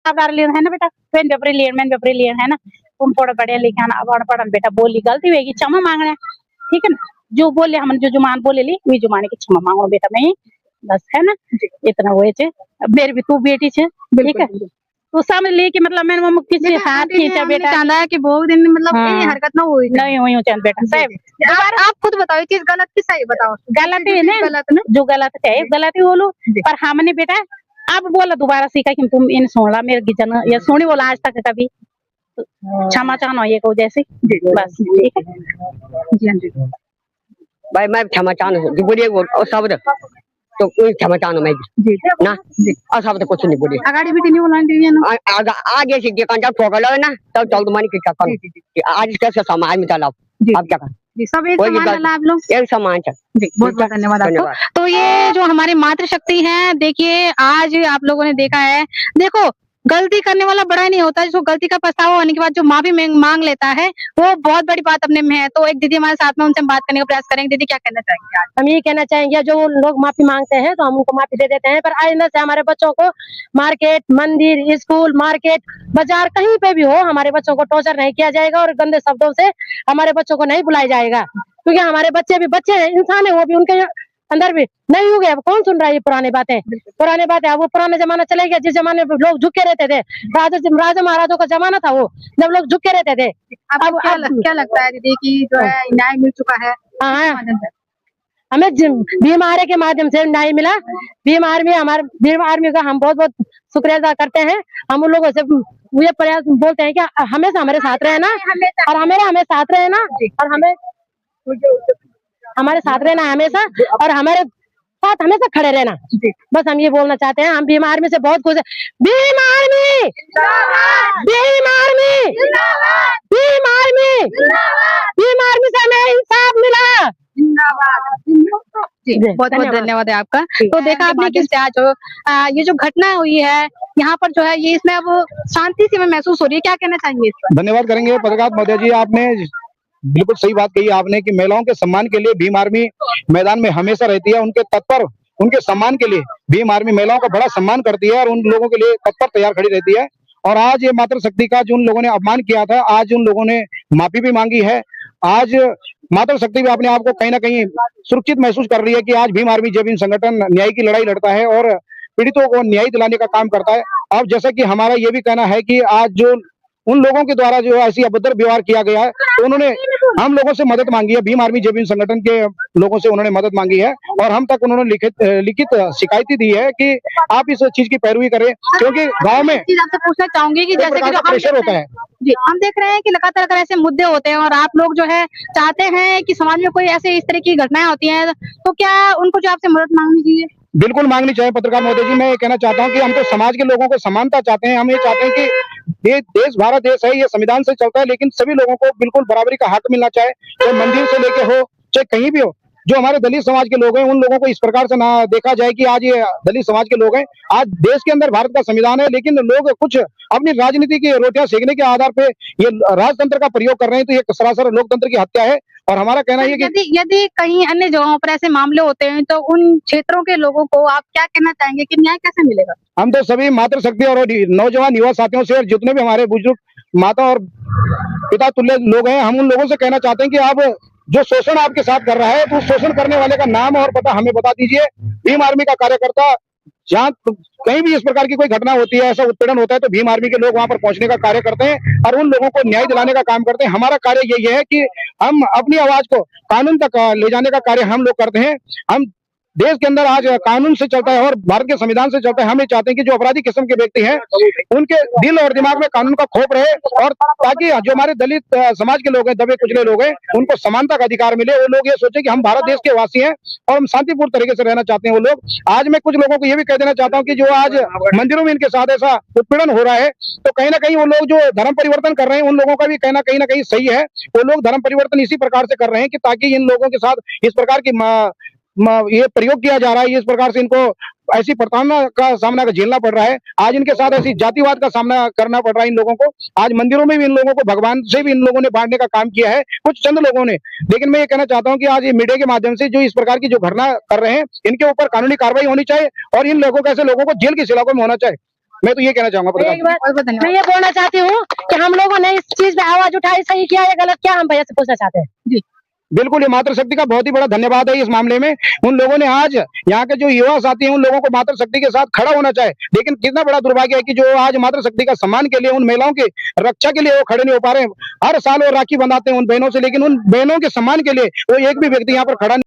सावधान लेन है ना बेटा, पेन पेपर लेन मैन पेपर लेन है ना, तुम थोड़ा पढ़े लिखे ना, अब अनपढ़ बेटा बोली गलती होगी क्षमा मांगना, ठीक है ना, जो बोले हम जो जुबान बोले ली वही जुबान की क्षमा मांगो बेटा, नहीं बस है ना, इतना हुए छे। अब मेरी भी तू बेटी छे, ठीक है, तो समझ ली कि मतलब मैंने मम्मी किसी हाथ खींचा बेटा, चाहता है कि बहुत दिन मतलब ये हरकत ना हुई नहीं हुई चंद बेटा साहब, आप खुद बताओ चीज गलत की सही बताओ। गलत है ना, जो गलत है गलत ही बोलो, पर हमने बेटा अब बोला दोबारा सीखा कि तुम इन सोना मेरे किचन या सोनी बोला आज तक कभी, क्षमा चाहना ये को जैसे बस ठीक है। जी हाँ जी भाई मैं क्षमा चाहूँ जो बोलिए वो शब्द तो कोई क्षमा चाहूँ मैं जी ना और शब्द कुछ नहीं बोलिए अगाड़ी भी नहीं बोला ना आगे से कंजा ठोकर लो ना तब चल मन की क्या करो आज कैसे समाज में चलाओ आप क्या करें सब एक समान है, आप लोग एक समान है। बहुत बहुत धन्यवाद आपको। तो ये जो हमारी मातृशक्ति है, देखिए आज आप लोगों ने देखा है, देखो गलती करने वाला बड़ा ही नहीं होता, जो गलती का पछतावा होने के बाद जो माफी मांग लेता है वो बहुत बड़ी बात अपने में है। तो एक दीदी हमारे साथ में, उनसे हम बात करने का प्रयास करेंगे। दीदी क्या कहना चाहेंगे? हम ये कहना चाहेंगे जो लोग माफी मांगते हैं तो हम उनको माफी दे देते हैं, पर आइंदा से हमारे बच्चों को मार्केट, मंदिर, स्कूल, मार्केट, बाजार कहीं पे भी हो हमारे बच्चों को टॉर्चर नहीं किया जाएगा और गंदे शब्दों से हमारे बच्चों को नहीं बुलाया जाएगा, क्योंकि हमारे बच्चे भी बच्चे हैं, इंसान है, वो भी उनके अंदर भी नहीं हो गया। अब कौन सुन रहा है ये पुरानी बातें? पुरानी बातें अब वो पुराना जमाना चले गया जिस जमाने में लोग झुके रहते थे, राजा महाराजों का जमाना था वो, जब लोग झुके रहते थे। अब क्या लगता है दीदी की जो है न्याय मिल चुका है? हाँ, हमें भीम आर्मी के माध्यम से न्याय मिला। भीम आर्मी का हम बहुत बहुत शुक्रिया अदा करते हैं। हम उन लोगों से ये प्रयास बोलते हैं कि हमेशा हमारे साथ रहना और हमें साथ रहना और हमारे साथ रहना हमेशा और हमारे साथ हमेशा खड़े रहना, बस हम ये बोलना चाहते हैं। हम भीम आर्मी से बहुत खुश है। Bhim army, Bhim army, Bhim army, Bhim army से हमें इंसाफ मिला। जी बहुत बहुत धन्यवाद है आपका। तो देखा आपने किस आज ये जो घटना हुई है यहाँ पर जो है ये इसमें अब शांति से महसूस हो रही है, क्या कहना चाहेंगे इस पर? धन्यवाद करेंगे पत्रकार महोदय जी, आपने बिल्कुल सही बात कही आपने कि महिलाओं के सम्मान के लिए भीम आर्मी मैदान में हमेशा रहती है। उनके तत्पर, उनके सम्मान के लिए भीम आर्मी महिलाओं का बड़ा सम्मान करती है और उन लोगों के लिए तत्पर तैयार खड़ी रहती है। और आज ये मातृशक्ति का जो उन लोगों ने अपमान किया था, आज उन लोगों ने माफी भी मांगी है। आज मातृशक्ति भी अपने आप को कहीं ना कहीं सुरक्षित महसूस कर रही है कि आज भीम आर्मी जय भीम संगठन न्याय की लड़ाई लड़ता है और पीड़ितों को न्याय दिलाने का काम करता है। अब जैसा कि हमारा ये भी कहना है कि आज जो उन लोगों के द्वारा जो ऐसी अभद्र व्यवहार किया गया है तो उन्होंने हम लोगों से मदद मांगी है, भीम आर्मी जय भीम संगठन के लोगों से उन्होंने मदद मांगी है और हम तक उन्होंने लिखित शिकायत दी है कि आप इस चीज की पैरवी करें, क्योंकि गांव में आपसे पूछना चाहूंगी कि जैसे कि जो प्रेशर होता है जी, हम देख रहे हैं कि लगातार अगर ऐसे मुद्दे होते हैं और आप लोग जो है चाहते हैं कि समाज में कोई ऐसे इस तरह की घटनाएं होती हैं, तो क्या उनको जो आपसे मदद मांगनी चाहिए? बिल्कुल मांगनी चाहिए पत्रकार महोदय जी। मैं ये कहना चाहता हूँ कि हम तो समाज के लोगों को समानता चाहते हैं। हम ये चाहते हैं कि ये देश भारत देश है, ये संविधान से चलता है, लेकिन सभी लोगों को बिल्कुल बराबरी का हक मिलना चाहिए, चाहे मंदिर से लेके हो चाहे कहीं भी हो। जो हमारे दलित समाज के लोग हैं उन लोगों को इस प्रकार से ना देखा जाए कि आज ये दलित समाज के लोग हैं। आज देश के अंदर भारत का संविधान है, लेकिन लोग कुछ अपनी राजनीति की रोटियां सेकने के आधार पे ये राजतंत्र का प्रयोग कर रहे हैं, तो ये सरासर लोकतंत्र की हत्या है। और हमारा कहना है कि यदि कहीं अन्य जगहों पर ऐसे मामले होते हैं तो उन क्षेत्रों के लोगों को आप क्या कहना चाहेंगे कि न्याय कैसे मिलेगा? हम तो सभी मातृशक्ति और नौजवान युवा साथियों से और जितने भी हमारे बुजुर्ग माता और पिता तुल्य लोग हैं, हम उन लोगों से कहना चाहते हैं कि आप जो शोषण आपके साथ कर रहा है तो शोषण करने वाले का नाम और पता हमें बता दीजिए। भीम आर्मी का कार्यकर्ता जहाँ कहीं भी इस प्रकार की कोई घटना होती है, ऐसा उत्पीड़न होता है, तो भीम आर्मी के लोग वहां पर पहुंचने का कार्य करते हैं और उन लोगों को न्याय दिलाने का काम करते हैं। हमारा कार्य यही है कि हम अपनी आवाज को कानून तक ले जाने का कार्य हम लोग करते हैं। हम देश के अंदर आज कानून से चलता है और भारत के संविधान से चलता है। हम ये चाहते हैं कि जो अपराधी किस्म के व्यक्ति हैं उनके दिल और दिमाग में कानून का खौफ रहे और ताकि जो हमारे दलित समाज के लोग हैं, दबे कुचले लोग हैं, उनको समानता का अधिकार मिले। वो लोग ये सोचे कि हम भारत देश के वासी हैं और हम शांतिपूर्ण तरीके से रहना चाहते हैं। वो लोग आज मैं कुछ लोगों को ये भी कह देना चाहता हूँ कि जो आज मंदिरों में इनके साथ ऐसा उत्पीड़न हो रहा है, तो कहीं ना कहीं वो लोग जो धर्म परिवर्तन कर रहे हैं उन लोगों का भी कहना कहीं ना कहीं सही है। वो लोग धर्म परिवर्तन इसी प्रकार से कर रहे हैं कि ताकि इन लोगों के साथ इस प्रकार की ये प्रयोग किया जा रहा है, इस प्रकार से इनको ऐसी प्रताड़ना का सामना झेलना पड़ रहा है। आज इनके साथ ऐसी जातिवाद का सामना करना पड़ रहा है इन लोगों को। आज मंदिरों में भी इन लोगों को भगवान से भी इन लोगों ने बांटने का काम किया है, कुछ चंद लोगों ने। लेकिन मैं ये कहना चाहता हूँ कि आज ये मीडिया के माध्यम से जो इस प्रकार की जो घटना कर रहे हैं, इनके ऊपर कानूनी कार्रवाई होनी चाहिए और इन लोगों को, ऐसे लोगों को जेल की सलाखों में होना चाहिए। मैं तो ये कहना चाहूंगा एक प्रधान। बात बहुत बहुत मैं धन्यवाद। ये बोलना चाहती हूँ कि हम लोगों ने इस चीज पे आवाज उठाई, सही किया या गलत किया, हम भैया से पूछना चाहते हैं। बिल्कुल, ये मातृशक्ति का बहुत ही बड़ा धन्यवाद है इस मामले में। उन लोगों ने आज यहाँ के जो युवा साथी हैं उन लोगों को मातृशक्ति के साथ खड़ा होना चाहिए, लेकिन कितना बड़ा दुर्भाग्य है कि जो आज मातृशक्ति का सम्मान के लिए, उन महिलाओं की रक्षा के लिए वो खड़े नहीं हो पा रहे हैं। हर साल वो राखी बंधाते हैं उन बहनों से, लेकिन उन बहनों के सम्मान के लिए वो एक भी व्यक्ति यहाँ पर खड़ा